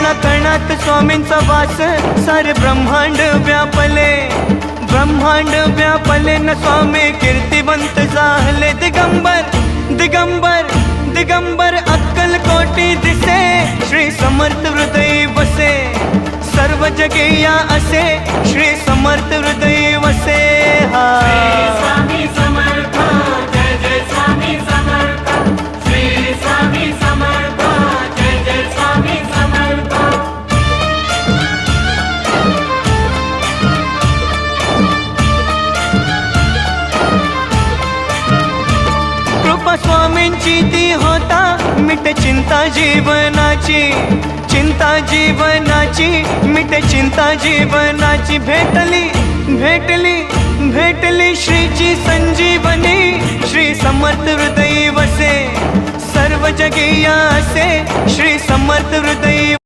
कणा कणात स्वामींचा वास, सारे ब्रह्मांड व्यापले, ब्रह्मांड व्यापले न स्वामी कीर्तिवंत झाले. दिगंबर दिगंबर दिगंबर अक्कल कोटी दिसे, श्री समर्थ हृदय वसे, सर्व जगेया असे श्री समर्थ हृदय वसे. हा स्वामी समर्थ, जय जय स्वामी समर्थ, श्री स्वामी समर्थ, जय जय स्वामी समर्थ. कृपा स्वामींची ती होता, मिटे चिंता जीवनाची, चिंता जीवनाची मिटे चिंता जीवनाची. भेटली भेटली भेटली श्रीची संजीवनी, श्री समर्थ हृदय वसे, सर्व जगेया असे श्री समर्थ हृदय